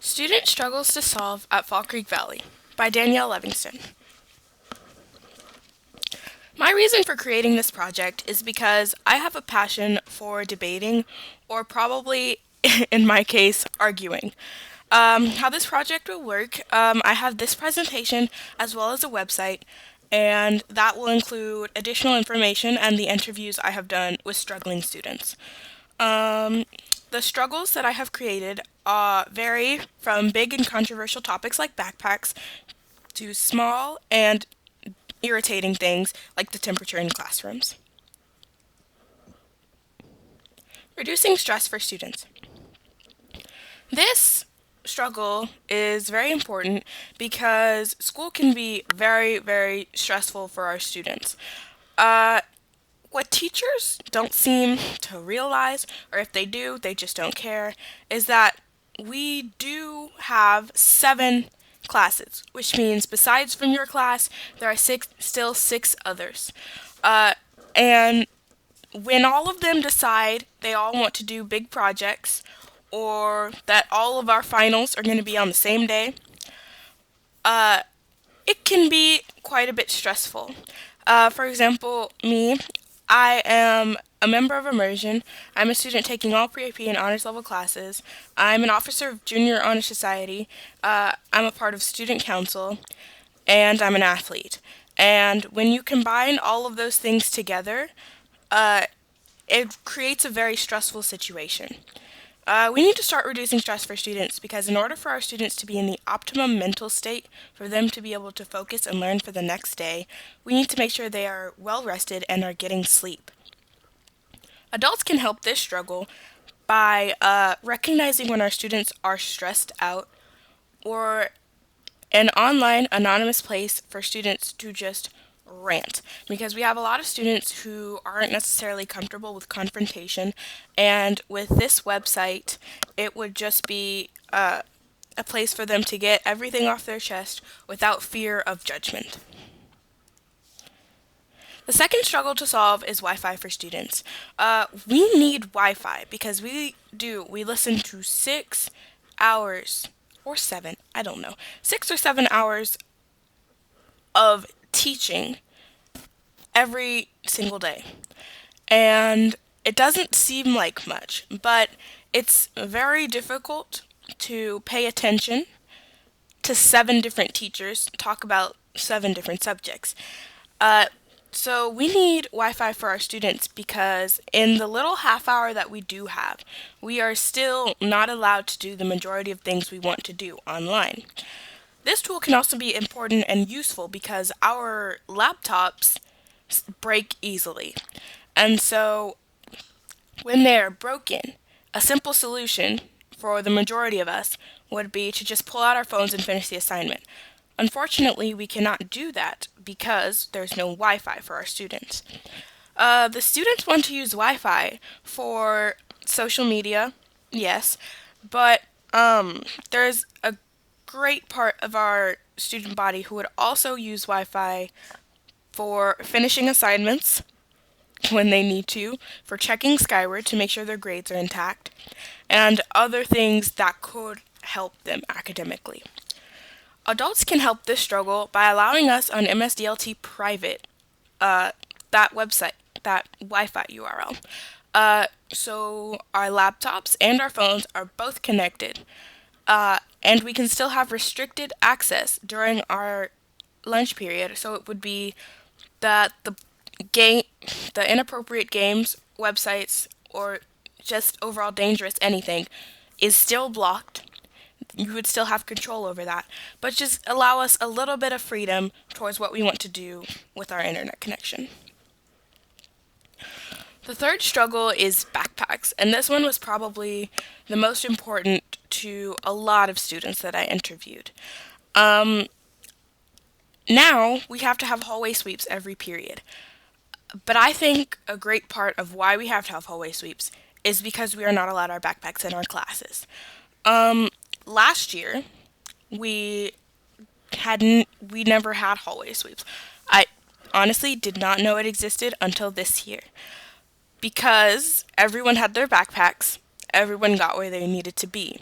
Student Struggles to Solve at Fall Creek Valley by Danielle Levingston. My reason for creating this project is because I have a passion for debating, or probably, in my case, arguing. How this project will work, I have this presentation as well as a website, and that will include additional information and the interviews I have done with struggling students. Um, the struggles that I have created vary from big and controversial topics like backpacks to small and irritating things like the temperature in classrooms. Reducing stress for students. This struggle is very important because school can be very, very stressful for our students. Uh, what teachers don't seem to realize, or if they do, they just don't care, is that we do have 7 classes, which means besides from your class, there are still 6 others. And when all of them decide they all want to do big projects, or that all of our finals are going to be on the same day, uh, it can be quite a bit stressful. For example, me, I am a member of Immersion. I'm a student taking all pre-AP and honors level classes. I'm an officer of Junior Honor Society. I'm a part of Student Council, and I'm an athlete. And when you combine all of those things together, uh, it creates a very stressful situation. We need to start reducing stress for students because in order for our students to be in the optimum mental state for them to be able to focus and learn for the next day, we need to make sure they are well rested and are getting sleep. Adults can help this struggle by recognizing when our students are stressed out or an online anonymous place for students to just rant because we have a lot of students who aren't necessarily comfortable with confrontation, and with this website it would just be a place for them to get everything off their chest without fear of judgment. The second struggle to solve is Wi-Fi for students. We need Wi-Fi because we listen to 6 hours or 7, I don't know, 6 or 7 hours of teaching every single day. And it doesn't seem like much, but it's very difficult to pay attention to 7 different teachers talk about 7 different subjects. Uh, so we need Wi-Fi for our students because in the little half hour that we do have, we are still not allowed to do the majority of things we want to do online. This tool can also be important and useful because our laptops break easily. And so when they're broken, a simple solution for the majority of us would be to just pull out our phones and finish the assignment. Unfortunately, we cannot do that because there's no Wi-Fi for our students. The students want to use Wi-Fi for social media, yes, but there's a great part of our student body who would also use Wi-Fi for finishing assignments when they need to, for checking Skyward to make sure their grades are intact, and other things that could help them academically. Adults can help this struggle by allowing us on MSDLT private, that website, that Wi-Fi URL. So our laptops and our phones are both connected, and we can still have restricted access during our lunch period. So it would be that game, the inappropriate games, websites, or just overall dangerous anything is still blocked. You would still have control over that, but just allow us a little bit of freedom towards what we want to do with our internet connection. The third struggle is backpacks, and this one was probably the most important to a lot of students that I interviewed. Um, Now we have to have hallway sweeps every period, but I think a great part of why we have to have hallway sweeps is because we are not allowed our backpacks in our classes. Um, Last year, we we never had hallway sweeps. I honestly did not know it existed until this year because everyone had their backpacks, everyone got where they needed to be.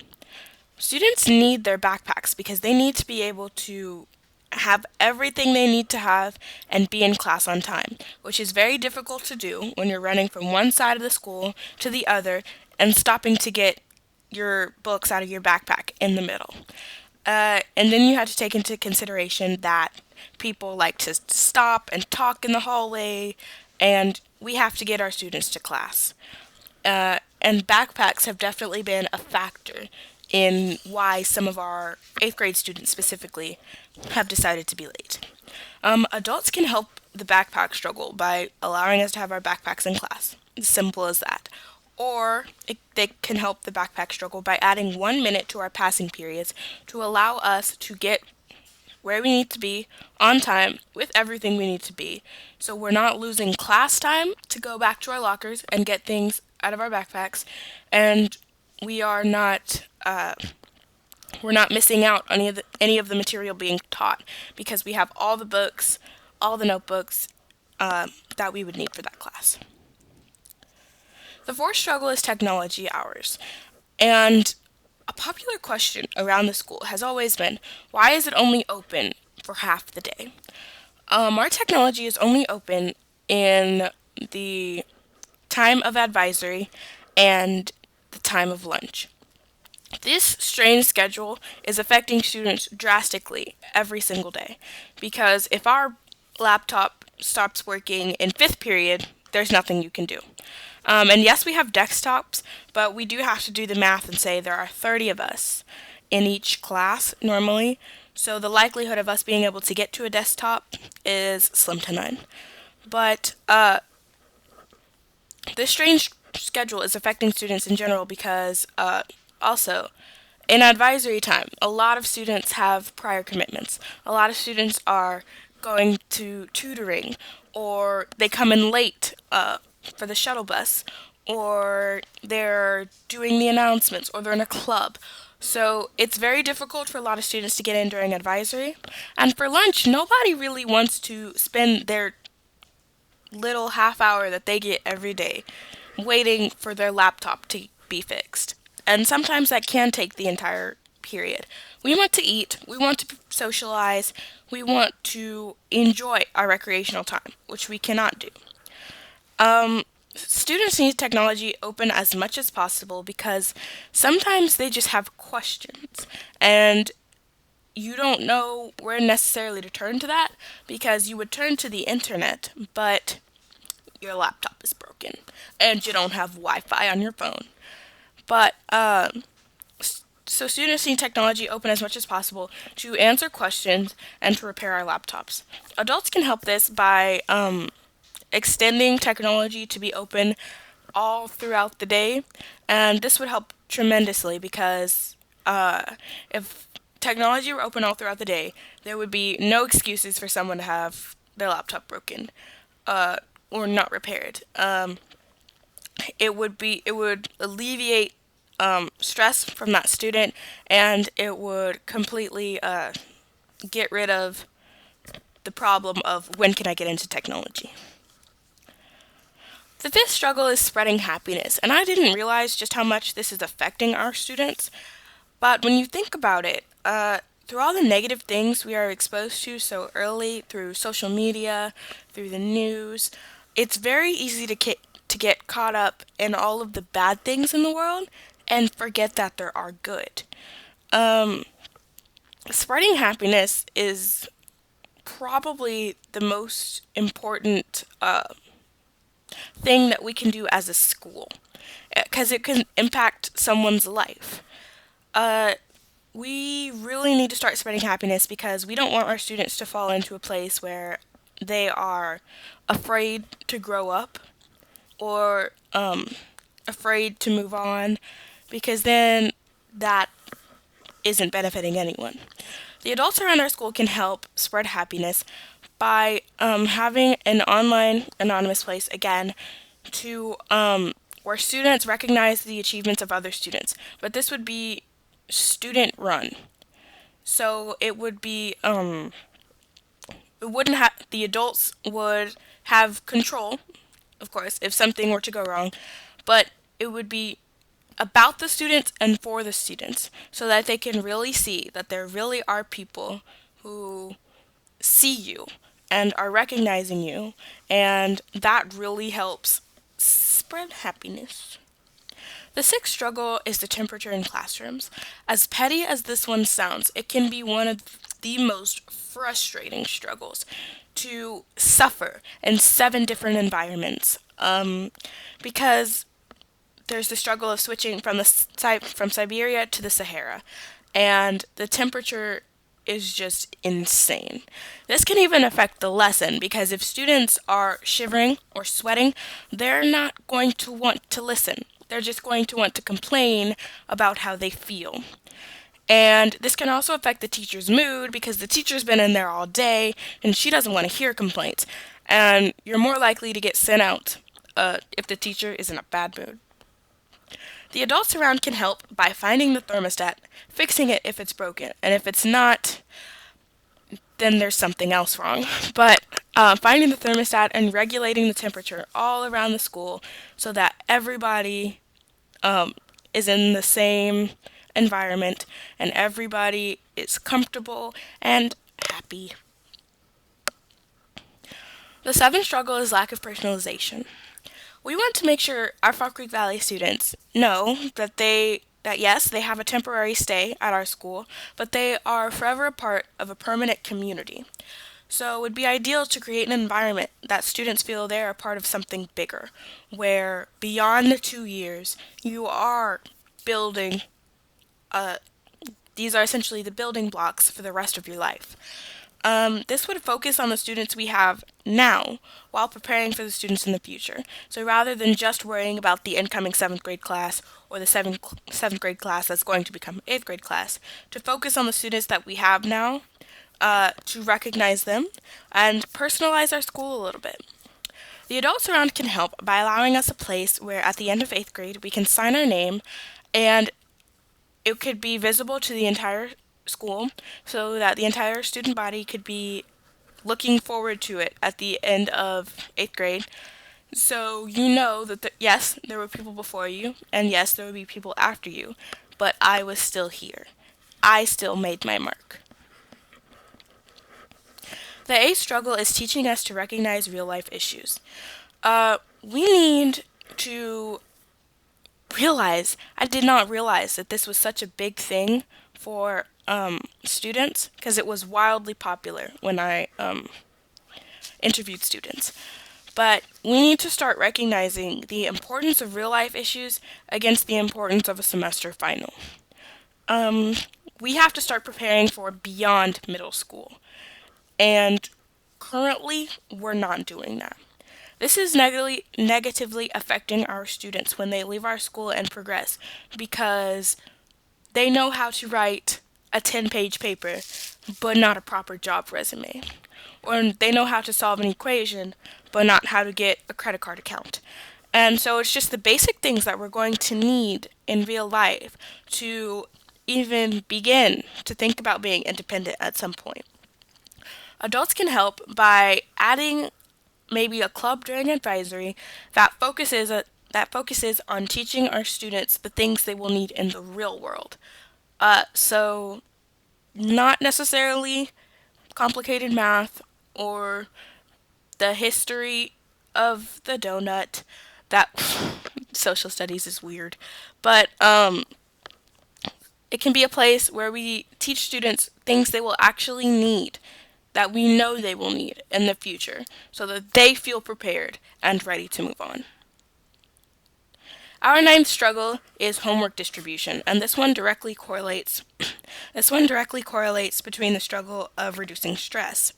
Students need their backpacks because they need to be able to have everything they need to have and be in class on time, which is very difficult to do when you're running from one side of the school to the other and stopping to get your books out of your backpack in the middle. And then you have to take into consideration that people like to stop and talk in the hallway, and we have to get our students to class. And backpacks have definitely been a factor in why some of our eighth grade students specifically have decided to be late. Adults can help the backpack struggle by allowing us to have our backpacks in class. As simple as that. Or they can help the backpack struggle by adding 1 minute to our passing periods to allow us to get where we need to be on time with everything we need to be. So we're not losing class time to go back to our lockers and get things out of our backpacks, and we are not we're not missing out on any of the material being taught because we have all the books, all the notebooks that we would need for that class. The fourth struggle is technology hours. And a popular question around the school has always been, why is it only open for half the day? Our technology is only open in the time of advisory and the time of lunch. This strange schedule is affecting students drastically every single day because if our laptop stops working in fifth period, there's nothing you can do. And yes, we have desktops, but we do have to do the math and say there are 30 of us in each class normally, so the likelihood of us being able to get to a desktop is slim to none. But this strange schedule is affecting students in general because also in advisory time, a lot of students have prior commitments. A lot of students are going to tutoring, or they come in late for the shuttle bus, or they're doing the announcements, or they're in a club. So it's very difficult for a lot of students to get in during advisory. And for lunch, nobody really wants to spend their little half hour that they get every day waiting for their laptop to be fixed. And sometimes that can take the entire period. We want to eat, we want to socialize, we want to enjoy our recreational time, which we cannot do. Students need technology open as much as possible because sometimes they just have questions and you don't know where necessarily to turn to that because you would turn to the internet, but your laptop is broken and you don't have Wi-Fi on your phone. But so students need technology open as much as possible to answer questions and to repair our laptops. Adults can help this by extending technology to be open all throughout the day, and this would help tremendously because if technology were open all throughout the day, there would be no excuses for someone to have their laptop broken or not repaired. It would alleviate stress from that student, and it would completely get rid of the problem of when can I get into technology. The fifth struggle is spreading happiness, and I didn't realize just how much this is affecting our students. But when you think about it, through all the negative things we are exposed to so early through social media, through the news, it's very easy to get caught up in all of the bad things in the world and forget that there are good. Um, Spreading happiness is probably the most important thing that we can do as a school because it can impact someone's life. Uh, we really need to start spreading happiness because we don't want our students to fall into a place where they are afraid to grow up or afraid to move on because then that isn't benefiting anyone. The adults around our school can help spread happiness by having an online anonymous place again to where students recognize the achievements of other students. But this would be student run. So it wouldn't have the adults would have control, of course, if something were to go wrong, but it would be about the students and for the students so that they can really see that there really are people who see you and are recognizing you, and that really helps spread happiness. The sixth struggle is the temperature in classrooms. As petty as this one sounds, it can be one of the most frustrating struggles to suffer in seven different environments. Because there's the struggle of switching from from Siberia to the Sahara, and the temperature is just insane. This can even affect the lesson because if students are shivering or sweating, they're not going to want to listen. They're just going to want to complain about how they feel. And this can also affect the teacher's mood because the teacher's been in there all day and she doesn't want to hear complaints. And you're more likely to get sent out if the teacher is in a bad mood. The adults around can help by finding the thermostat, fixing it if it's broken, and if it's not, then there's something else wrong. But finding the thermostat and regulating the temperature all around the school so that everybody is in the same environment and everybody is comfortable and happy. The seventh struggle is lack of personalization. We want to make sure our Fall Creek Valley students know that yes, they have a temporary stay at our school, but they are forever a part of a permanent community. So it would be ideal to create an environment that students feel they're a part of something bigger, where beyond the 2 years, you are building, uh, these are essentially the building blocks for the rest of your life. This would focus on the students we have now while preparing for the students in the future. So rather than just worrying about the incoming seventh grade class or the seventh grade class that's going to become eighth grade class, to focus on the students that we have now, to recognize them and personalize our school a little bit. The adults around can help by allowing us a place where at the end of eighth grade we can sign our name and it could be visible to the entire school so that the entire student body could be looking forward to it at the end of eighth grade. So you know that, yes, there were people before you, and yes, there will be people after you, but I was still here. I still made my mark. The eighth struggle is teaching us to recognize real life issues. We need to realize, I did not realize that this was such a big thing for students because it was wildly popular when I interviewed students. But we need to start recognizing the importance of real life issues against the importance of a semester final. We have to start preparing for beyond middle school. And currently, we're not doing that. This is negatively affecting our students when they leave our school and progress because they know how to write a 10-page paper, but not a proper job resume. Or they know how to solve an equation, but not how to get a credit card account. And so it's just the basic things that we're going to need in real life to even begin to think about being independent at some point. Adults can help by adding maybe a club during advisory that focuses on teaching our students the things they will need in the real world. So not necessarily complicated math or the history of the donut. That social studies is weird, but it can be a place where we teach students things they will actually need, that we know they will need in the future, so that they feel prepared and ready to move on. Our ninth struggle is homework distribution, and this one directly correlates. This one directly correlates between the struggle of reducing stress.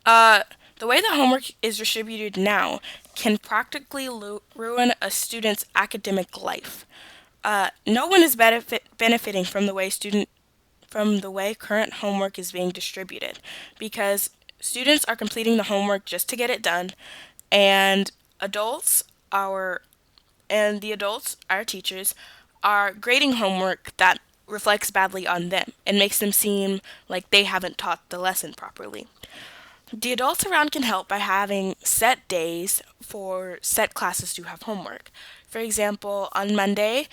The way that homework is distributed now can practically ruin a student's academic life. No one is benefiting from the way current homework is being distributed because students are completing the homework just to get it done, and the adults, our teachers, are grading homework that reflects badly on them and makes them seem like they haven't taught the lesson properly. The adults around can help by having set days for set classes to have homework. For example, on Monday,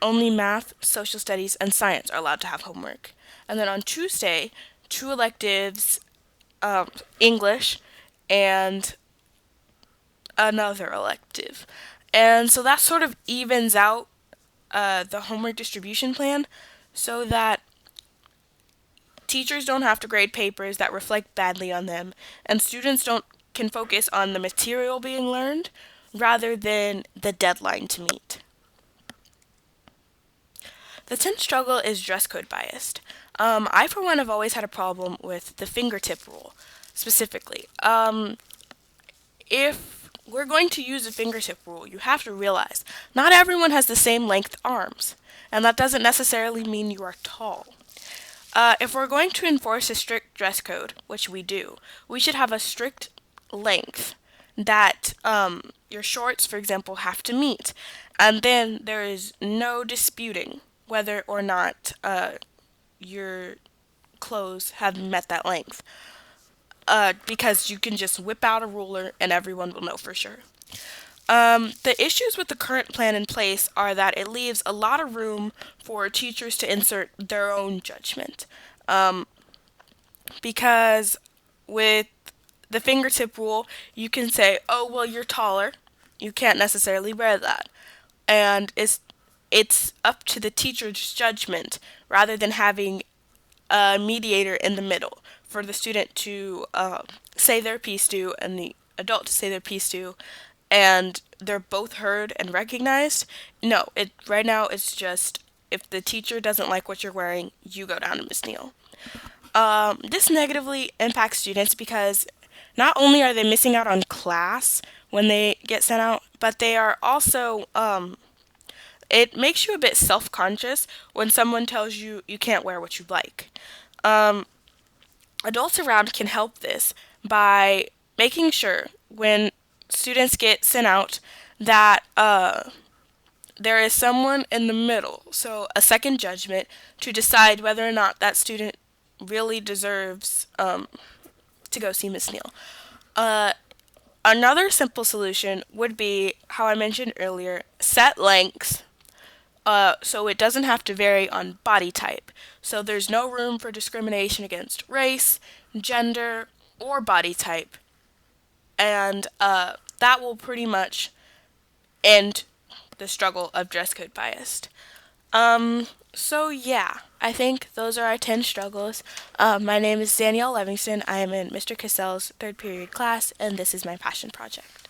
only math, social studies, and science are allowed to have homework. And then on Tuesday, two electives, English, and another elective. And so that sort of evens out the homework distribution plan so that teachers don't have to grade papers that reflect badly on them, and students don't can focus on the material being learned rather than the deadline to meet. The 10th struggle is dress code biased. I, for one, have always had a problem with the fingertip rule, specifically. If we're going to use a fingertip rule, you have to realize not everyone has the same length arms, and that doesn't necessarily mean you are tall. If we're going to enforce a strict dress code, which we do, we should have a strict length that your shorts, for example, have to meet. And then there is no disputing whether or not your clothes have met that length. Because you can just whip out a ruler and everyone will know for sure. The issues with the current plan in place are that it leaves a lot of room for teachers to insert their own judgment. Because with the fingertip rule, you can say, "Oh, well, you're taller. You can't necessarily wear that," and it's up to the teacher's judgment rather than having a mediator in the middle for the student to say their piece to and the adult to say their piece to, and they're both heard and recognized. No, it right now it's just if the teacher doesn't like what you're wearing, you go down to Miss Neal. This negatively impacts students because not only are they missing out on class when they get sent out, but they are also it makes you a bit self-conscious when someone tells you you can't wear what you like. Um, Adults around can help this by making sure when students get sent out that there is someone in the middle, so a second judgment, to decide whether or not that student really deserves to go see Miss Neal. Uh, Another simple solution would be how I mentioned earlier, set lengths so it doesn't have to vary on body type. So there's no room for discrimination against race, gender, or body type. And that will pretty much end the struggle of dress code bias. So yeah, I think those are our 10 struggles. My name is Danielle Levingston. I am in Mr. Cassell's third period class, and this is my passion project.